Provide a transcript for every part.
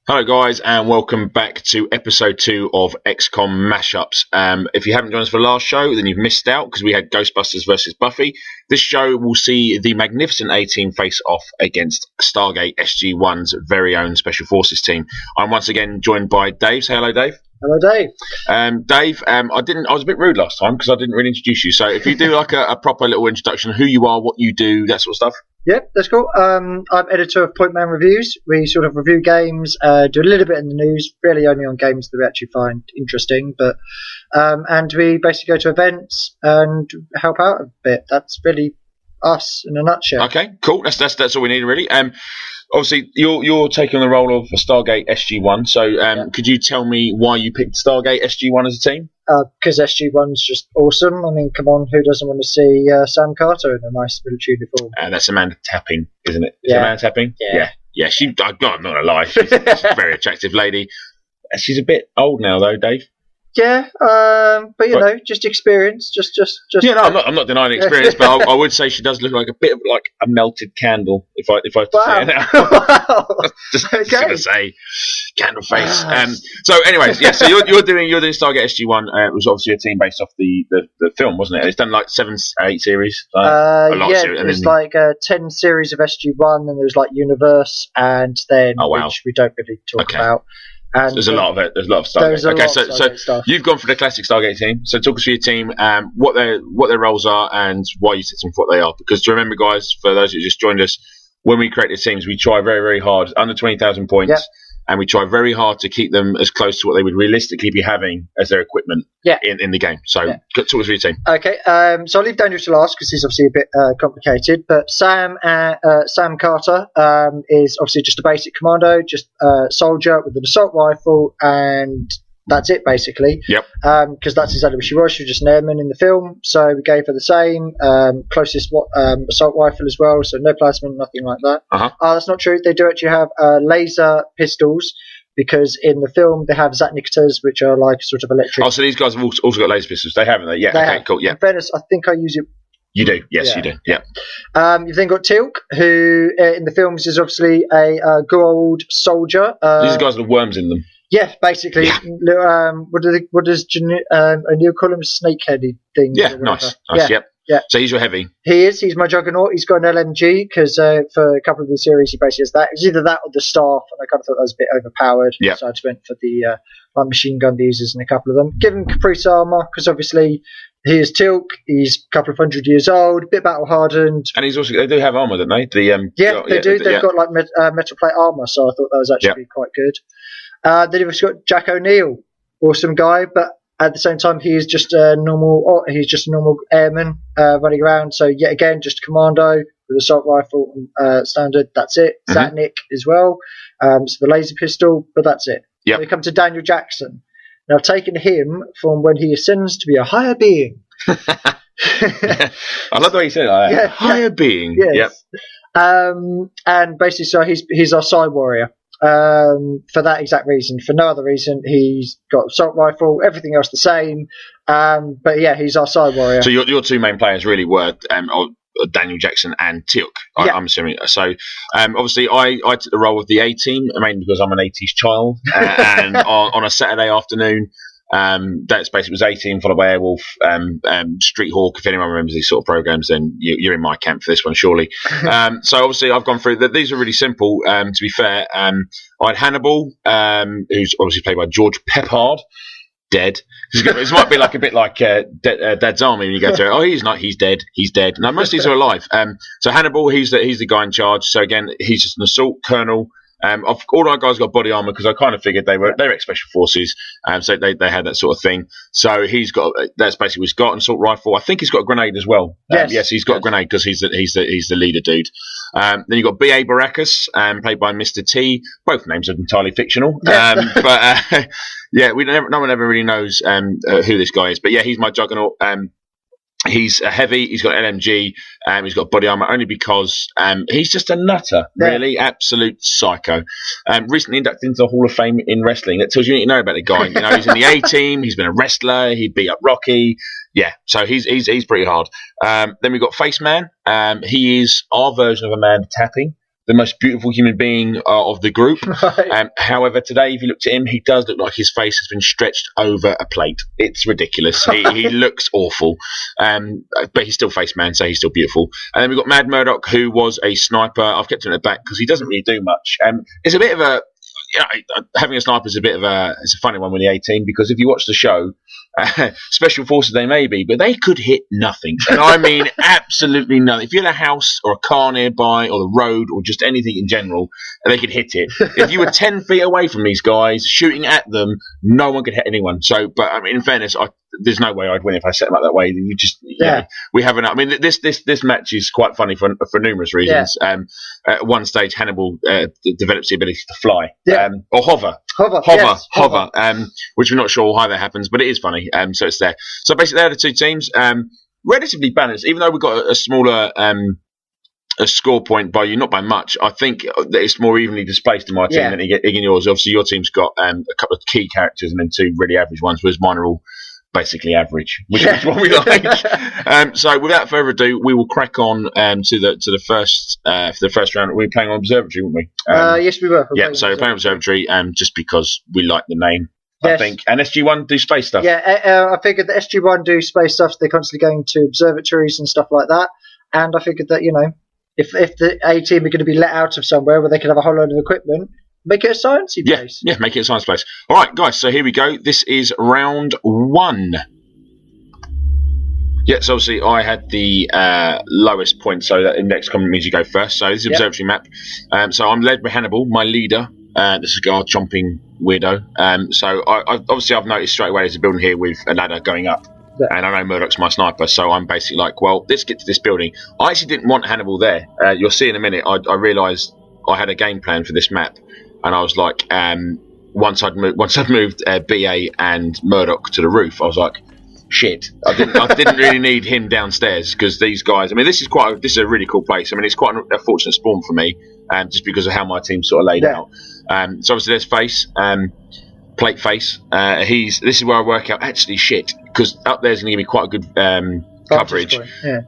Hello guys and welcome back to episode 2 of XCOM Mashups. If you haven't joined us for the last show, then you've missed out because we had Ghostbusters versus Buffy. This show will see the magnificent A-Team face off against Stargate SG1's very own Special Forces team. I'm once again joined by Dave. Say hello, Dave. Hello, Dave. Dave, I was a bit rude last time because I didn't really introduce you. So if you do like a proper little introduction, who you are, what you do, that sort of stuff. Yep, that's cool. I'm editor of Point Man Reviews. We sort of review games, do a little bit in the news, really only on games that we actually find interesting. But and we basically go to events and help out a bit. That's really us in a nutshell. Okay, cool. That's all we need really. Obviously, you're taking the role of Stargate SG1. So, could you tell me why you picked Stargate SG1 as a team? Because SG1's just awesome. I mean, come on, who doesn't want to see Sam Carter in a nice military uniform? That's Amanda Tapping, isn't it? Is Yeah. it Amanda Tapping? Yeah. Yeah. I'm not gonna lie. She's a very attractive lady. She's a bit old now, though, Dave. Yeah, but you know, just experience, just. Yeah, no, I'm not denying the experience, but I would say she does look like a bit of like a melted candle. If I have to say it now, Wow. just Okay. gonna say candle face. So, anyways, yeah. So you're doing Stargate SG1. It was obviously a team based off the film, wasn't it? It's done like 8 series. A lot of Yeah, series, and there's then- like 10 series of SG1, and there's like Universe, and then Oh, wow. which we don't really talk Okay. about. And There's a lot of it. There's a lot of Stargate. There's a Okay, lot of Stargate stuff. you've gone for the classic Stargate team. So talk us through your team, what their roles are, and why you set them for what they are. Because to remember, guys, for those who just joined us, when we create the teams, we try very, very hard, under 20,000 points, Yeah. and we try very hard to keep them as close to what they would realistically be having as their equipment Yeah. in the game. So Yeah. talk us through your team. Okay, so I'll leave Daniel to last because he's obviously a bit complicated. But Sam Carter is obviously just a basic commando, just a soldier with an assault rifle, and that's it basically. Yep. Because that's exactly what she was. She was just an airman in the film, so we gave her the same closest assault rifle as well. So no plasma, nothing like that. That's not true. They do actually have laser pistols. Because in the film they have Zatnikters, which are like sort of electric. Oh, so these guys have also got laser pistols. They haven't they? Yeah. They Okay. have. Cool. Yeah. In fairness, I think I use it. You do. Yes, Yeah. you do. Yeah. You've then got Teal'c, who in the films is obviously a gold soldier. These guys with worms in them. Yeah, basically. Yeah. What does O'Neill call him? Snakeheaded thing. Yeah. Nice. Yep. Yeah. So he's your heavy. He's my juggernaut. He's got an LMG because for a couple of the series he basically has that. It was either that or the staff, and I kind of thought that was a bit overpowered. Yeah. So I just went for the like machine gun users in a couple of them. Give him Caprice armor because obviously he is Teal'c. He's a couple of 100 years old, a bit battle hardened. And he's also they do have armor, don't they? They do. They've got like metal plate armor, so I thought that was actually quite good. Then you've got Jack O'Neill, awesome guy, but at the same time he is just a normal. He's just a normal airman running around. So yet again, just a commando with assault rifle standard. That's it. Zatnik as well. So the laser pistol, but that's it. Yep. We come to Daniel Jackson. Now I've taken him from when he ascends to be a higher being. I love the way you said that. Yeah, Higher being. Yes. Yep. And basically, so he's our side warrior. For that exact reason. For no other reason. He's got assault rifle, everything else the same. But yeah, he's our side warrior. So your two main players really were Daniel Jackson and Teal'c, I'm assuming. So obviously I took the role of the A-Team, mainly because I'm an 80s child. And on a Saturday afternoon, that's basically was A-Team followed by Airwolf, Street Hawk. If anyone remembers these sort of programs, then you're in my camp for this one, surely. So obviously I've gone through that. These are really simple. To be fair, I had Hannibal, who's obviously played by George Peppard. Dead. This might be like a bit like Dad's Army when you go through it. Oh, he's not. He's dead. He's dead. No, most of these are alive. So Hannibal, he's the guy in charge. So again, he's just an assault colonel. All our guys got body armor because I kind of figured they were ex-special forces, so they had that sort of thing. So that's basically what he's got, an assault rifle. I think he's got a grenade as well. Yes, he's got a grenade because he's the leader dude. Then you got B.A. Baracus, played by Mr. T. Both names are entirely fictional, but yeah, no one ever really knows who this guy is. But yeah, he's my juggernaut. He's a heavy. He's got LMG. He's got body armor only because he's just a nutter, really, absolute psycho. Recently inducted into the Hall of Fame in wrestling. That tells you what you know about the guy. You know, he's in the A-Team. He's been a wrestler. He beat up Rocky. Yeah, so he's pretty hard. Then we've got Face Man. He is our version of Amanda Tapping. the most beautiful human being of the group. Right. However, today, if you looked at him, he does look like his face has been stretched over a plate. It's ridiculous. He looks awful. But he's still face man, so he's still beautiful. And then we've got Mad Murdoch, who was a sniper. I've kept him at the back because he doesn't really do much. It's a bit of a... having a sniper is it's a funny one with the A-team, because if you watch the show, special forces they may be, but they could hit nothing. And I mean absolutely nothing. If you had a house or a car nearby or the road or just anything in general, they could hit it. If you were 10 feet away from these guys shooting at them, no one could hit anyone. So, but I mean, in fairness, there's no way I'd win if I set them up that way. You just, we haven't. I mean, this match is quite funny for numerous reasons. Yeah. At one stage, Hannibal develops the ability to fly, or hover, which we're not sure how that happens, but it is funny. So it's there. So basically, they're the two teams, relatively balanced, even though we've got a smaller a score point by you, not by much. I think that it's more evenly displaced in my team than in yours. Obviously, your team's got a couple of key characters and then two really average ones, whereas mine are all basically average, which is what we like. So without further ado, we will crack on to the first round. We were playing on Observatory, weren't we? Yes, we were. So we're playing Observatory just because we like the name, I think. And SG1 do space stuff. Yeah, I figured that SG1 do space stuff. They're constantly going to observatories and stuff like that. And I figured that, if the A-team are going to be let out of somewhere where they can have a whole load of equipment, make it a sciencey place. Yeah, make it a science place. All right, guys, so here we go. This is round 1. Yes, obviously I had the lowest point, so that in XCOM means you go first. So this is Observatory map. So I'm led by Hannibal, my leader. This is a guard chomping weirdo. So I've noticed straight away there's a building here with a ladder going up. Yeah. And I know Murdoch's my sniper, so I'm basically like, well, let's get to this building. I actually didn't want Hannibal there. You'll see in a minute, I realised I had a game plan for this map. And I was like, once I'd moved BA and Murdoch to the roof, I was like, shit. I didn't really need him downstairs, because these guys. I mean, this is a really cool place. I mean, it's quite a fortunate spawn for me, just because of how my team's sort of laid out. So obviously there's Face, Plate Face. This is where I work out actually shit, because up there's going to give me quite a good coverage.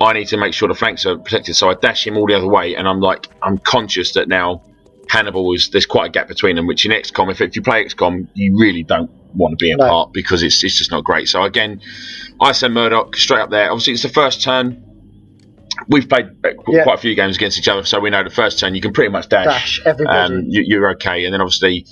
I need to make sure the flanks are protected, so I dash him all the other way, and I'm conscious that now Hannibal there's quite a gap between them, which in XCOM, if you play XCOM, you really don't want to be apart, because it's just not great. So again, I send Murdoch straight up there. Obviously, it's the first turn. We've played quite a few games against each other, so we know the first turn you can pretty much dash everybody. You're okay, and then obviously,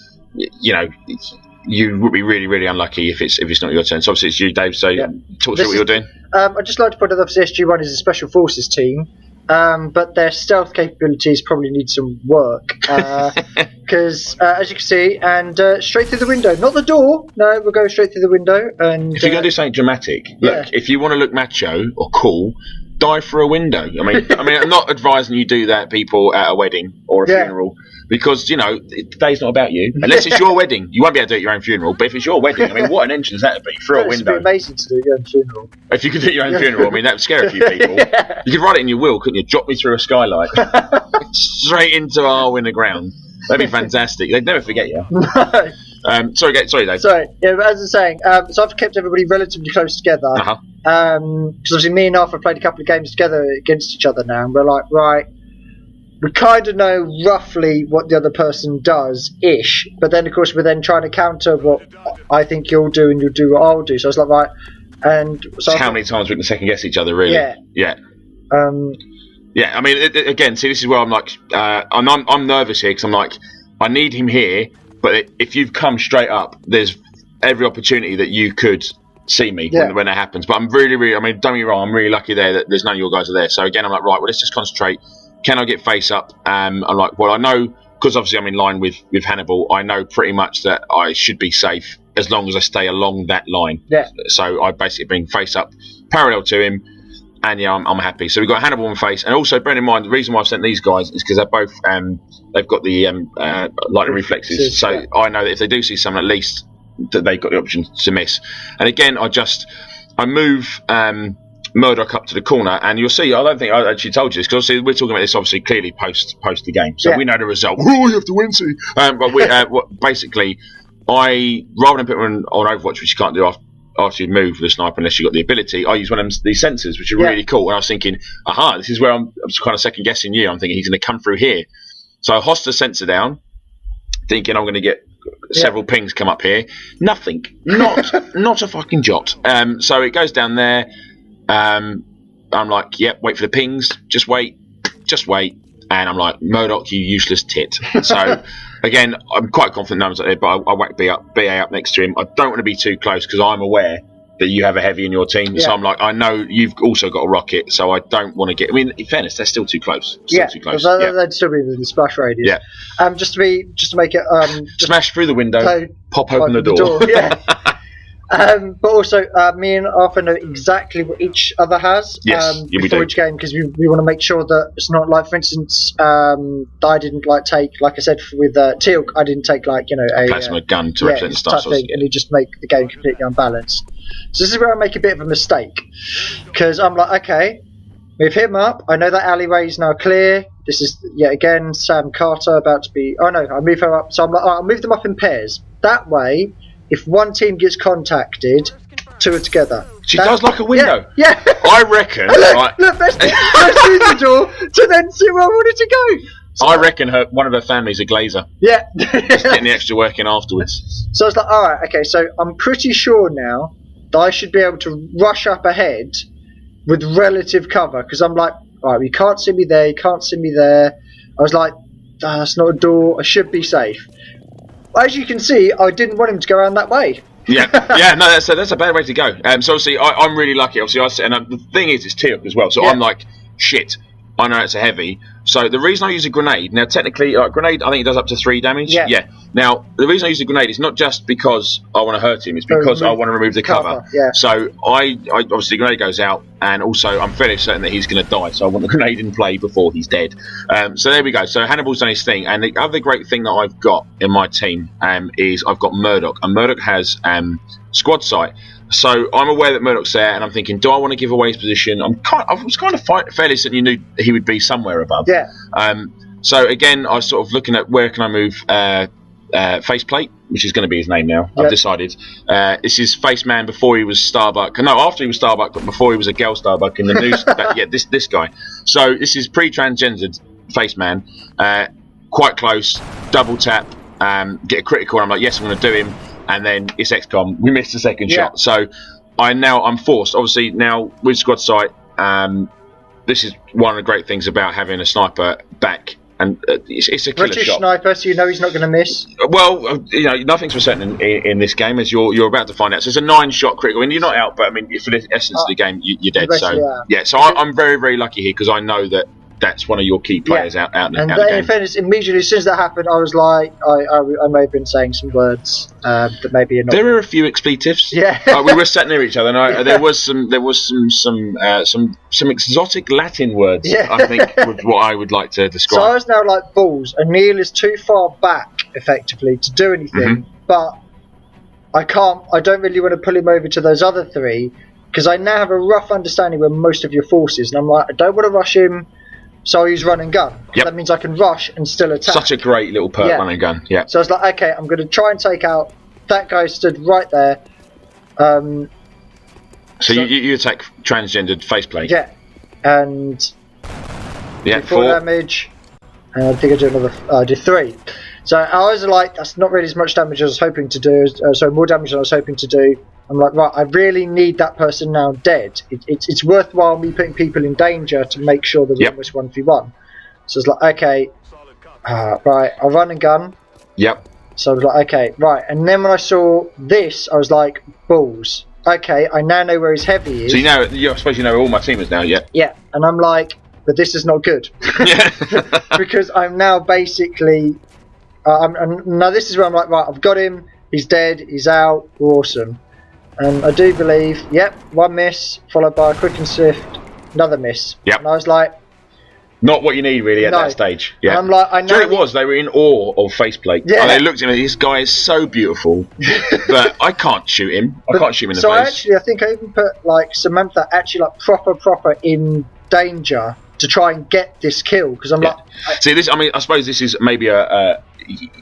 you would be really, really unlucky if it's not your turn. So obviously it's you, Dave. So talk through what you're doing. I'd just like to point out that SG1 is a special forces team. But their stealth capabilities probably need some work, because as you can see, and straight through the window, not the door. No, we'll go straight through the window. And if you're going to do something dramatic, look, if you want to look macho or cool, dive through a window. I mean, I'm not advising you do that, people, at a wedding or a funeral, because today's not about you. Unless it's your wedding, you won't be able to do it at your own funeral. But if it's your wedding, I mean, what an entrance that would be through a window. It'd be amazing to do your own funeral. If you could do your own funeral, I mean, that would scare a few people. You could write it in your will, couldn't you? Drop me through a skylight straight into a hole in the ground. That'd be fantastic. They'd never forget you. Sorry, Dave. Sorry. Yeah, but as I was saying, so I've kept everybody relatively close together. Because obviously me and Arthur have played a couple of games together against each other now, and we're like, right, we kind of know roughly what the other person does-ish, but then of course we're then trying to counter what I think you'll do and you'll do what I'll do. So it's like, right, and so how many times we can second guess each other, really? Yeah. I mean, again, see, this is where I'm like, I'm nervous here, because I'm like, I need him here, but if you've come straight up, there's every opportunity that you could see me when that happens. But I'm really, really, I mean, don't get me wrong, I'm really lucky there that there's none of your guys are there. So again, I'm like, right, well, let's just concentrate. Can I get face up? I'm like, well, I know, because obviously I'm in line with Hannibal, I know pretty much that I should be safe as long as I stay along that line. So I basically bring face up parallel to him, and I'm happy. So we've got Hannibal and Face, and also bear in mind the reason why I've sent these guys is because they're both they've got the lightning reflexes. So I know that if they do see someone, at least that they've got the option to miss. And again, I move Murdoch up to the corner, and you'll see. I don't think I actually told you this, because we're talking about this obviously clearly post the game, so we know the result. Oh, we have to win, see. But we basically, rather than put on Overwatch, which you can't do after you move with a sniper unless you've got the ability, I use one of these sensors, which are really cool. And I was thinking, this is where I'm kind of second guessing you. I'm thinking he's going to come through here. So I host the sensor down, thinking I'm going to get several pings come up here. Nothing. Not a fucking jot. So it goes down there. I'm like, yep, wait for the pings. Just wait. And I'm like, Murdoch, you useless tit. So again, I'm quite confident numbers like that, but I whack BA up next to him. I don't want to be too close because I'm aware that you have a heavy in your team. So I'm like, I know you've also got a rocket, so I don't want to get. I mean, in fairness, they're still too close. Too close. They'd still be within the splash radius. Yeah. Just to make it smash through the window, pop open the door. Yeah. But also, me and Arthur know exactly what each other has before each game, because we want to make sure that it's not like, for instance, I didn't take, like I said with Teal'c, I didn't take a plasma gun to represent stuff, thing, and it just make the game completely unbalanced. So this is where I make a bit of a mistake, because I'm like, okay, move him up. I know that alleyway is now clear. This is yet again Sam Carter about to be. Oh no, I move her up. So I'm like, I'll move them up in pairs. That way, if one team gets contacted, two are together. She does like a window. Yeah. I reckon. Look, let's through the door to then see where I wanted to go. So I reckon one of her family's a glazer. Yeah. Just getting the extra work in afterwards. So I was like, all right, okay. So I'm pretty sure now that I should be able to rush up ahead with relative cover, because I'm like, all right, you can't see me there, you can't see me there. I was like, that's not a door. I should be safe. As you can see, I didn't want him to go around that way. No, that's a bad way to go. So obviously, I'm really lucky. Obviously, and the thing is, it's Teal'c as well. So I'm like, shit. I know it's a heavy. So the reason I use a grenade, now technically, grenade, I think it does up to 3 damage. Yeah. Now the reason I use a grenade is not just because I want to hurt him; it's because I want to remove the cover. Yeah. So I obviously the grenade goes out, and also I'm fairly certain that he's going to die. So I want the grenade in play before he's dead. So there we go. So Hannibal's done his thing, and the other great thing that I've got in my team is I've got Murdoch, and Murdoch has squad sight. So I'm aware that Murdoch's there, and I'm thinking, do I want to give away his position? I was kind of fairly certain you knew he would be somewhere above. Yeah. So again, I was sort of looking at where can I move Faceplate, which is going to be his name now. I've decided. This is Faceman before he was Starbuck. No, after he was Starbuck, but before he was a girl Starbuck in the news. This guy. So this is pre-transgendered Faceman. Quite close. Double tap. Get a critical. And I'm like, yes, I'm going to do him. And then it's XCOM. We missed the second shot. So I'm forced. Obviously now with squad sight, this is one of the great things about having a sniper back, and it's a killer British shot. sniper, so you know he's not going to miss. Well, nothing's for certain in this game, as you're about to find out. So it's a 9-shot critical, and you're not out, but I mean, for the essence of the game, you're dead. So so I'm very, very lucky here because I know that that's one of your key players out the game. And in fairness, immediately as soon as that happened, I was like, I may have been saying some words that maybe are not. There were a few expletives. Yeah. We were sat near each other, and there was some exotic Latin words. Yeah. I think with what I would like to describe. So I was now like balls, and Neil is too far back effectively to do anything. But I don't really want to pull him over to those other 3 because I now have a rough understanding where most of your force is, and I'm like, I don't want to rush him. So I use run and gun. Yep. That means I can rush and still attack. Such a great little perk, run and gun. Yeah. So I was like, okay, I'm going to try and take out that guy stood right there. So you attack transgendered faceplate. Yeah, and 4 damage. And I think I do another. I do 3. So I was like, that's not really as much damage as I was hoping to do. So more damage than I was hoping to do. I'm like, right, I really need that person now dead. It's worthwhile me putting people in danger to make sure that we almost 1v1. So it's like, okay, right, I'll run and gun. Yep. So I was like, okay, right. And then when I saw this, I was like, balls. Okay, I now know where his heavy is. So I suppose you know where all my team is now, yeah? Yeah, and I'm like, but this is not good. Because I'm now basically, now this is where I'm like, right, I've got him, he's dead, he's out, awesome. And I do believe, 1 miss, followed by a quick and swift, another miss. Yep. And I was like, not what you need really at that stage. Yeah. And I'm like, I know. Do you know what it was? They were in awe of Faceplate. Yeah. And they looked at me, this guy is so beautiful, but I can't shoot him. I can't shoot him in the face. So I think I even put like Samantha actually like proper in danger to try and get this kill because I'm like. See this? I mean, I suppose this is maybe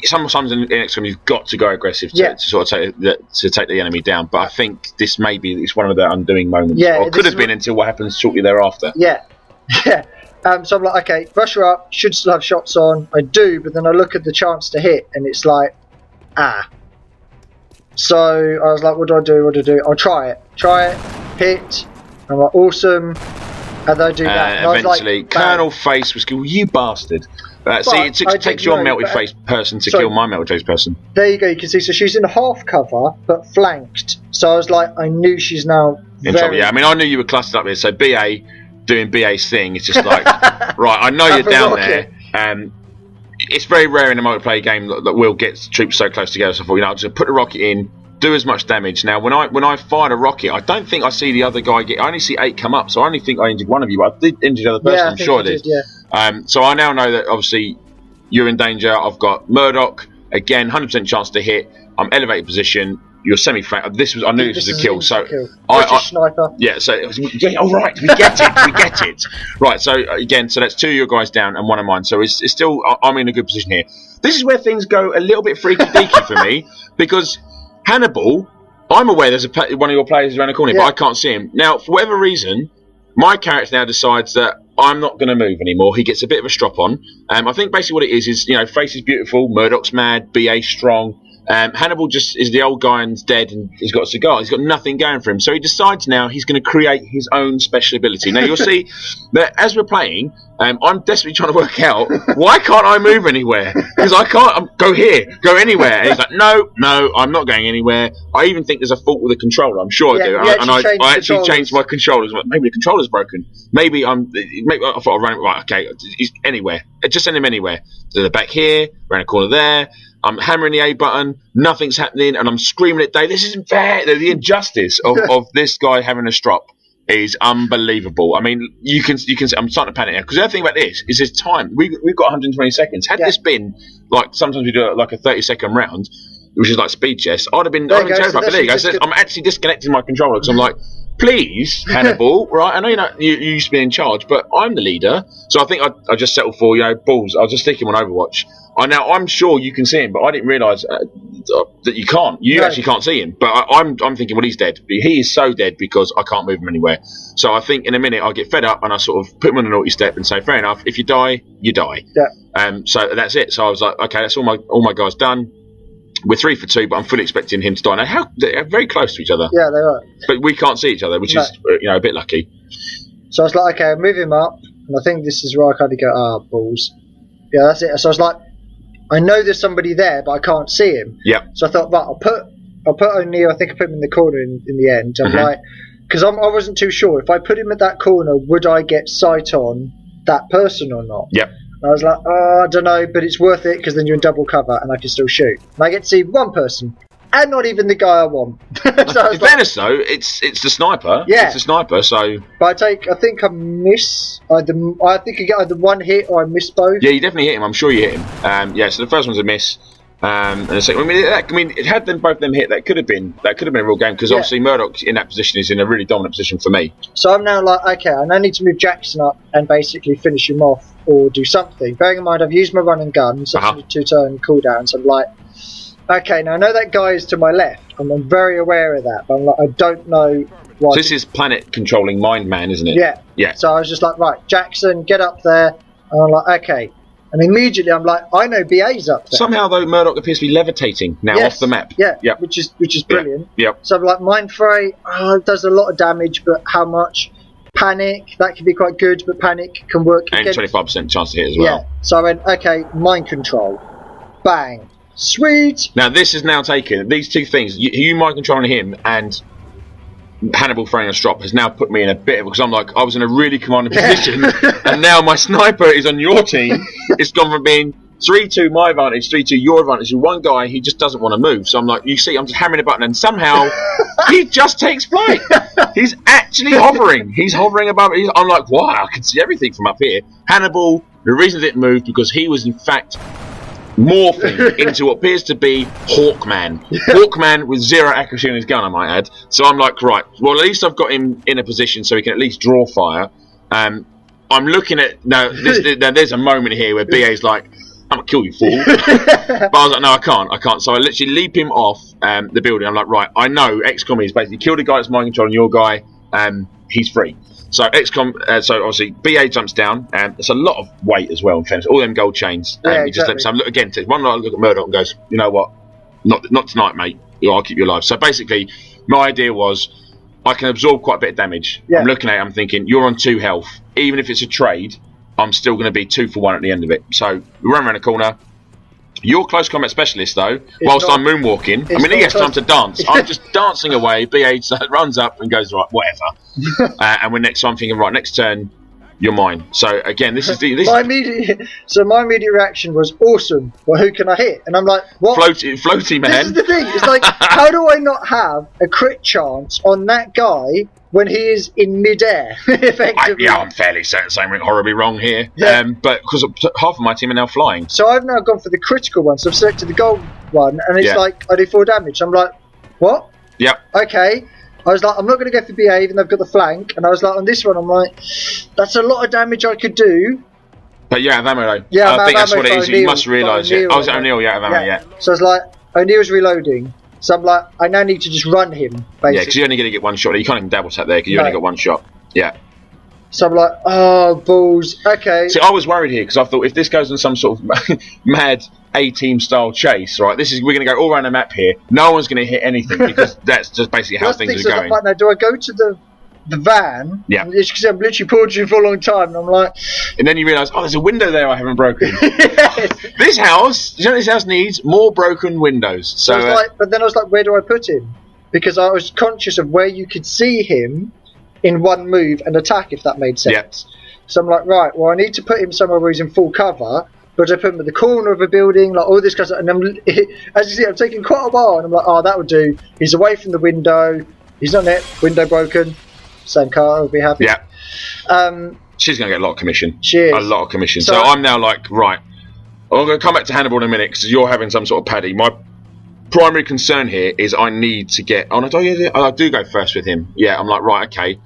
sometimes in XCOM you've got to go aggressive to sort of take the enemy down, but I think this maybe is one of the undoing moments, or could have been until what happens shortly thereafter. Yeah. So I'm like, okay, rush her up. Should still have shots on. I do, but then I look at the chance to hit, and it's like, So I was like, what do I do? I'll try it, hit. I'm like, awesome. And I do that. And Eventually, I was like, Colonel Face was killed. You bastard. See, it takes your melted face person to kill my melted face person. There you go, you can see. So she's in half cover, but flanked. So I was like, I knew she's now in trouble. Yeah, I mean, I knew you were clustered up there. So BA doing BA's thing. It's just like, right, I know you're down there. It's very rare in a multiplayer game that we'll get troops so close together. So I thought, I'll just put the rocket in, do as much damage. Now, when I fired a rocket, I don't think I see the other guy get. I only see 8 come up, so I only think I injured one of you. But I did injure the other person. I'm sure I did. Yeah. So I now know that obviously you're in danger. I've got Murdoch again, 100% chance to hit. I'm elevated position. You're semi-flank. I knew this was a kill. So sniper. Yeah. So it was, all right, we get it. We get it. Right. So again, so that's 2 of your guys down and 1 of mine. So it's still I'm in a good position here. This is where things go a little bit freaky deaky for me because Hannibal, I'm aware there's one of your players around the corner, but I can't see him. Now, for whatever reason, my character now decides that I'm not going to move anymore. He gets a bit of a strop on. I think basically what it is Face is beautiful, Murdoch's mad, BA strong. Hannibal just is the old guy and's dead and he's got a cigar. He's got nothing going for him. So he decides now he's going to create his own special ability. Now you'll see that as we're playing, I'm desperately trying to work out why can't I move anywhere? Because I can't go here, go anywhere. And he's like, no, I'm not going anywhere. I even think there's a fault with the controller. I'm sure I do. I actually changed my controllers. Maybe the controller's broken. Maybe I thought I'd run it right. Okay, he's anywhere. Just send him anywhere. To the back here, around the corner there. I'm hammering the A button, nothing's happening, and I'm screaming at Dave, this isn't fair. The injustice of this guy having a strop is unbelievable. I mean, you can see I'm starting to panic now, because the other thing about this is there's time. We've got 120 seconds. Had this been, like, sometimes we do like a 30-second round, which is like speed chess, I'd have been terrified. But there you go. I'm actually disconnecting my controller, because I'm like, please, Hannibal, right? I know you used to be in charge, but I'm the leader, so I think I just settled for balls. I'll just stick him on Overwatch. I'm sure you can see him, but I didn't realise that you can't. You actually can't see him. But I'm thinking, well, he's dead. He is so dead because I can't move him anywhere. So I think in a minute I'll get fed up and I sort of put him on a naughty step and say, fair enough. If you die, you die. Yeah. So that's it. So I was like, okay, that's all my guys done. We're 3 for 2, but I'm fully expecting him to die. Now, they're very close to each other. Yeah, they are. But we can't see each other, which is a bit lucky. So I was like, okay, I'll move him up, and I think this is where I kind of go, balls. Yeah, that's it. So I was like, I know there's somebody there, but I can't see him. Yeah. So I thought, right, I'll put O'Neill. I think I put him in the corner in the end. I'm like, because I wasn't too sure if I put him at that corner, would I get sight on that person or not? Yep. I was like, I don't know, but it's worth it because then you're in double cover and I can still shoot. And I get to see one person, and not even the guy I want. So in fairness, though, it's the sniper. Yeah, it's the sniper. So, but I think I miss. I think I get either one hit or I miss both. Yeah, you definitely hit him. I'm sure you hit him. So the first one's a miss. And the second, it had them both them hit. That could have been a real game because obviously Murdoch in that position is in a really dominant position for me. So I'm now like, okay, I now need to move Jackson up and basically finish him off or do something. Bearing in mind, I've used my run and gun, so it's a 2-turn cooldown. So I'm like, okay, now I know that guy is to my left. I'm very aware of that, but I'm like, I don't know why. So this is planet controlling Mind Man, isn't it? Yeah. Yeah. So I was just like, right, Jackson, get up there. And I'm like, okay. And immediately I'm like, I know BA's up there. Somehow though, Murdoch appears to be levitating now off the map. Yeah, yep. which is brilliant. Yep. So I'm like, Mind Fray does a lot of damage, but how much? Panic, that can be quite good, but Panic can work and 25% chance to hit as well. Yeah. So I went, okay, Mind Control. Bang. Sweet. Now this is now taken. These two things, you mind controlling him and Hannibal throwing a strop has now put me in a bit of, because I'm like, I was in a really commanding position and now my sniper is on your team. It's gone from being 3-2 my advantage, 3-2 your advantage, and one guy he just doesn't want to move. So I'm like, you see, I'm just hammering a button and somehow he just takes flight. He's actually hovering. He's hovering above it. I'm like, wow, I can see everything from up here. Hannibal, the reason it didn't move because he was in fact morphing into what appears to be Hawkman. Hawkman with 0 accuracy on his gun, I might add. So I'm like, right, well, at least I've got him in a position so he can at least draw fire. I'm looking at now. There's a moment here where BA's like, I'm gonna kill you, fool. But I was like, no, I can't. So I literally leap him off the building. I'm like, right, I know XCOM is basically kill the guy that's mind controlling your guy. he's free. So XCOM, so obviously BA jumps down, and it's a lot of weight as well. In fairness, all them gold chains. Yeah, exactly. So look again. One night I look at Murdoch and goes, you know what? Not tonight, mate. I'll keep you alive. So basically, my idea was I can absorb quite a bit of damage. I'm looking at it, I'm thinking, you're on 2 health. Even if it's a trade, I'm still going to be 2 for 1 at the end of it. So we run around the corner. You're close combat specialist though, whilst I'm moonwalking. I mean, he has time to dance. I'm just dancing away. BA runs up and goes, right, whatever. And when next, so I'm thinking, right, next turn, you're mine. So again, this is my immediate reaction was awesome. Well, who can I hit? And I'm like, what? Floaty man. This is the thing. It's like, how do I not have a crit chance on that guy when he is in midair? Effectively. I'm fairly certain something horribly wrong here. Yeah. But because half of my team are now flying. So I've now gone for the critical one. So I've selected the gold one, and it's like I do 4 damage. I'm like, what? Yep. Okay. I was like, I'm not going to go for BA even though I've got the flank. And I was like, on this one, I'm like, that's a lot of damage I could do. But you're out of ammo though. Yeah, I think that's what it is. You must realise it. I was O'Neill, you're out of ammo, yeah. So I was like, O'Neill's reloading. So I'm like, I now need to just run him, basically. Yeah, because you're only going to get 1 shot. You can't even double tap there because you only got 1 shot. Yeah. So I'm like, oh, balls. Okay. See, I was worried here because I thought if this goes on some sort of mad A-team style chase, right, we're going to go all around the map here. No one's going to hit anything because that's just basically how things are going. Right now, do I go to the van? Yeah. Because I'm literally portaging for a long time, and I'm like... And then you realise, oh, there's a window there I haven't broken. Yes. This house needs more broken windows. So, but then I was like, where do I put him? Because I was conscious of where you could see him in one move and attack, if that made sense. Yeah. So I'm like, right, well, I need to put him somewhere where he's in full cover, but I put him at the corner of a building, like all this kind of stuff, and as you see, I'm taking quite a while, and I'm like, oh, that would do. He's away from the window, he's not it, window broken, same car, I'll be happy. Yeah. She's going to get a lot of commission. She is. A lot of commission. So I'm now like, right, I'm going to come back to Hannibal in a minute, because you're having some sort of paddy. My primary concern here is I need to get... Oh, no, I do go first with him. Yeah, I'm like, right, okay.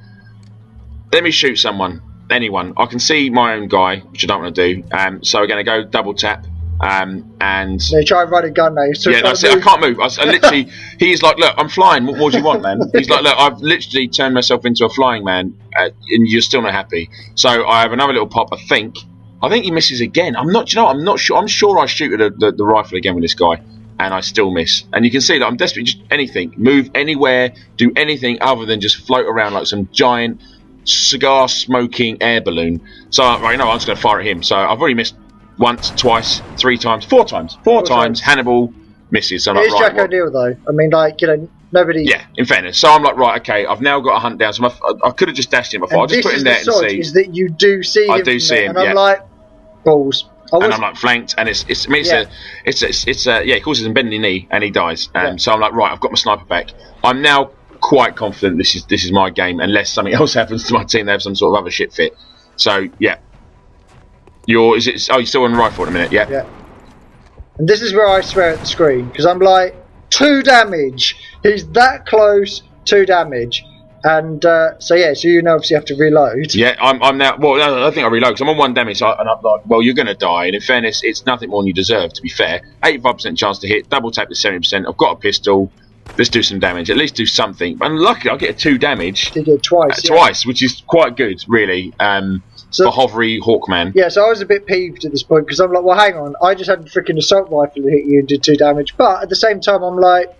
Let me shoot someone, anyone. I can see my own guy, which I don't want to do. So we're going to go double tap. And they try and run a gun now. So yeah, that's it. I can't move. I literally, he's like, look, I'm flying. What more do you want, man? He's like, look, I've literally turned myself into a flying man, and you're still not happy. So I have another little pop. I think he misses again. I'm not. You know, I'm not sure. I'm sure I shoot at the rifle again with this guy, and I still miss. And you can see that I'm desperate. Just anything, move anywhere, do anything other than just float around like some giant cigar smoking air balloon. So right now I'm just going to fire at him. So I've already missed once, twice, 3 times, 4 times. 4 times. Hannibal misses. So I'm like, right, Jack O'Neill though. I mean, like, you know, nobody. Yeah, in fairness. So I'm like, right, okay. I've now got a hunt down. So I could have just dashed him before. I'll just put him there and see. Is that you do see him? I do see him. And I'm like, balls. And I'm like flanked, and it's he causes him bending knee, and he dies. So I'm like, right, I've got my sniper back. I'm now quite confident this is my game, unless something else happens to my team. They have some sort of other shit fit. So yeah, you're still on the rifle in a minute? Yeah. Yeah. And this is where I swear at the screen, because I'm like, 2 damage. He's that close, 2 damage. And so you obviously have to reload. Yeah, I'm now. Well, no, I don't think I reload because I'm on 1 damage. And I'm like, well, you're going to die. And in fairness, it's nothing more than you deserve. To be fair, 85% chance to hit. Double tap to 70%. I've got a pistol. Let's do some damage. At least do something. And luckily, I get a 2 damage. You get twice. Twice, which is quite good, really. For Hovery Hawkman. Yeah, so I was a bit peeved at this point because I'm like, well, hang on, I just had a freaking assault rifle that hit you and did 2 damage. But at the same time, I'm like,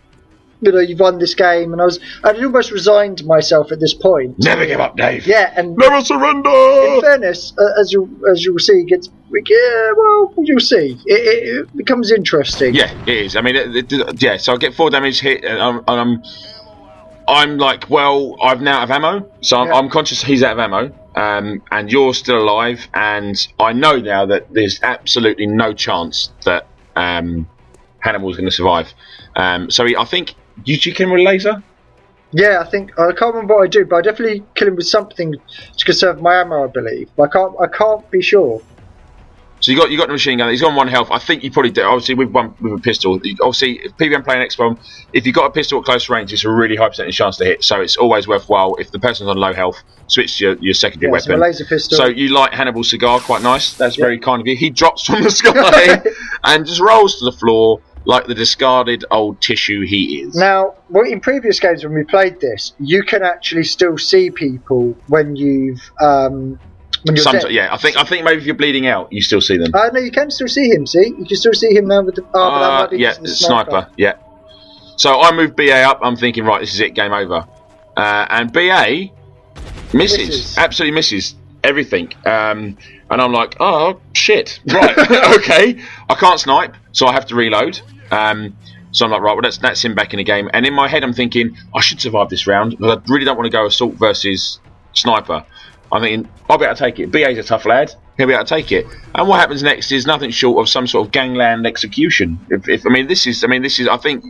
you know, you've won this game, and I'd almost resigned myself at this point. Never give up, Dave. Yeah, and never surrender. In fairness, as you'll see, it gets you'll see. It becomes interesting. Yeah, it is. I mean, yeah. So I get 4 damage hit, and I'm like, well, I've now out of ammo, so I'm conscious he's out of ammo, and you're still alive, and I know now that there's absolutely no chance that Hannibal's going to survive. So I think. You kill him with a laser? Yeah, I can't remember what I do, but I definitely kill him with something to conserve my ammo, I believe. But I can't be sure. So you got the machine gun. He's on 1 health. I think you probably do. Obviously, with a pistol. Obviously, if PvM playing XCOM, if you've got a pistol at close range, it's a really high percentage chance to hit. So it's always worthwhile. If the person's on low health, switch to your secondary weapon. So a laser pistol. So you light Hannibal's cigar, quite nice. That's very kind of you. He drops from the sky and just rolls to the floor. like the discarded old tissue he is. Now, in previous games when we played this, you can actually still see people when you've when you're dead. Yeah, I think maybe if you're bleeding out, you still see them. No, you can still see him. See, you can still see him now with the. But that might be yeah, the sniper. Yeah. So I moved BA up. I'm thinking, right, this is it, game over. And BA misses, absolutely misses everything. And I'm like, oh shit, right, okay, I can't snipe, so I have to reload. So I'm like, right, well that's him back in the game. And in my head, I'm thinking I should survive this round, but I really don't want to go assault versus sniper. I'm thinking I'll be able to take it. BA's a tough lad. He'll be able to take it. And what happens next is nothing short of some sort of gangland execution. I mean, this is. I think,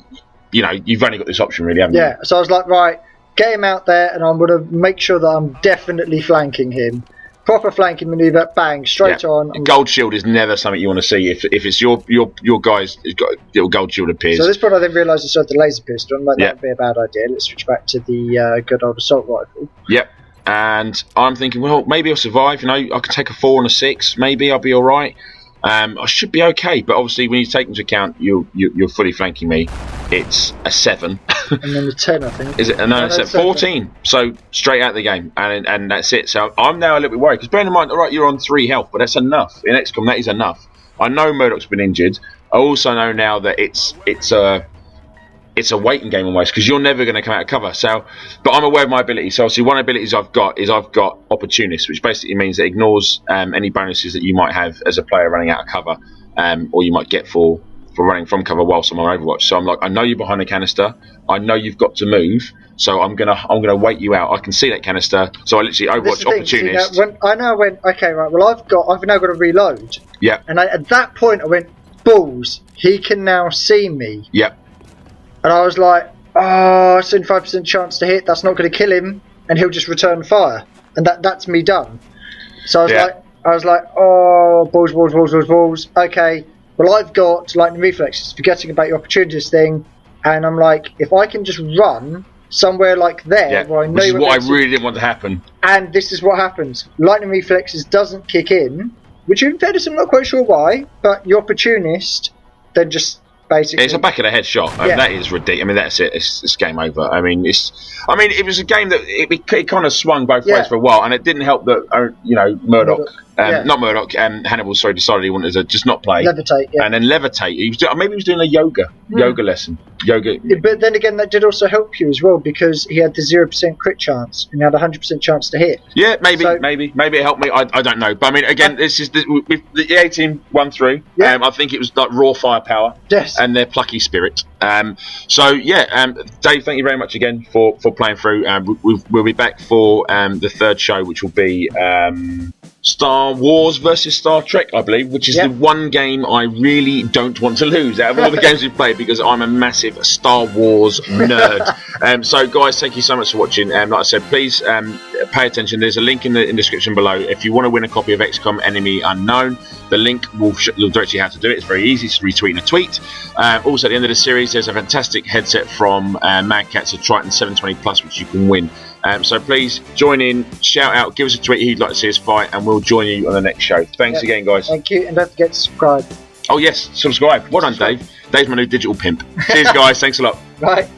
you know, you've only got this option, really, haven't you? Yeah. So I was like, right, get him out there, and I'm going to make sure that I'm definitely flanking him. Proper flanking manoeuvre, bang, straight on. A gold shield is never something you want to see. If it's your guys, it's got a little gold shield appears. So at this point, I then realised I still had the laser pistol. I'm like, that would be a bad idea. Let's switch back to the good old assault rifle. Yep. And I'm thinking, well, maybe I'll survive. You know, I can take a 4 and a 6. Maybe I'll be all right. I should be okay. But obviously, when you take into account you're fully flanking me, it's a 7. And then the 10, I think. Is it? No, it's at 14. So straight out the game, and that's it. So I'm now a little bit worried because bearing in mind, all right, you're on 3 health, but that's enough in XCOM. That is enough. I know Murdoch's been injured. I also know now that it's a waiting game almost because you're never going to come out of cover. So, but I'm aware of my abilities. So, obviously, one of the abilities I've got is I've got Opportunist, which basically means it ignores any bonuses that you might have as a player running out of cover, or you might get for running from cover whilst I'm on Overwatch. So I'm like, I know you're behind the canister. I know you've got to move. So I'm gonna wait you out. I can see that canister. So I literally Overwatch Opportunist. See, I went, okay, right. Well, I've now got to reload. Yeah. And at that point, I went, balls. He can now see me. Yep. And I was like, oh, 75% chance to hit. That's not going to kill him, and he'll just return fire, and that's me done. So I was like, oh, balls. Okay, well I've got lightning reflexes, forgetting about your opportunities thing, and I'm like, if I can just run somewhere like there, where I know which is what I really didn't want to happen. And this is what happens: lightning reflexes doesn't kick in, which in fairness I'm not quite sure why, but your opportunist then just. Basically. It's a back of the head shot. That is ridiculous. I mean, that's it. It's game over. I mean, it was a game that it kind of swung both ways for a while, and it didn't help that Murdoch. Not Murdoch. Hannibal, decided he wanted to just not play. Levitate, and then levitate. Maybe he was doing a yoga lesson. But then again, that did also help you as well because he had the 0% crit chance and he had a 100% chance to hit. Yeah, maybe it helped me. I don't know. But I mean, again, this is the A team won through. Yeah. I think it was like raw firepower. Yes. And their plucky spirit. Dave, thank you very much again for playing through. We'll be back for the third show, which will be Star Wars versus Star Trek, I believe, which is the one game I really don't want to lose out of all the games we've played because I'm a massive Star Wars nerd. So, guys, thank you so much for watching. Like I said, please pay attention. There's a link in the description below. If you want to win a copy of XCOM Enemy Unknown, the link will direct you how to do it. It's very easy. It's retweeting a tweet. Also, at the end of the series, there's a fantastic headset from Mad Catz, a Triton 720 Plus, which you can win. So please join in, shout out, give us a tweet who you'd like to see us fight, and we'll join you on the next show. Thanks again, guys. Thank you, and don't forget to subscribe. Oh yes, subscribe. Well done, Dave. Dave's my new digital pimp. Cheers, guys. Thanks a lot. Bye.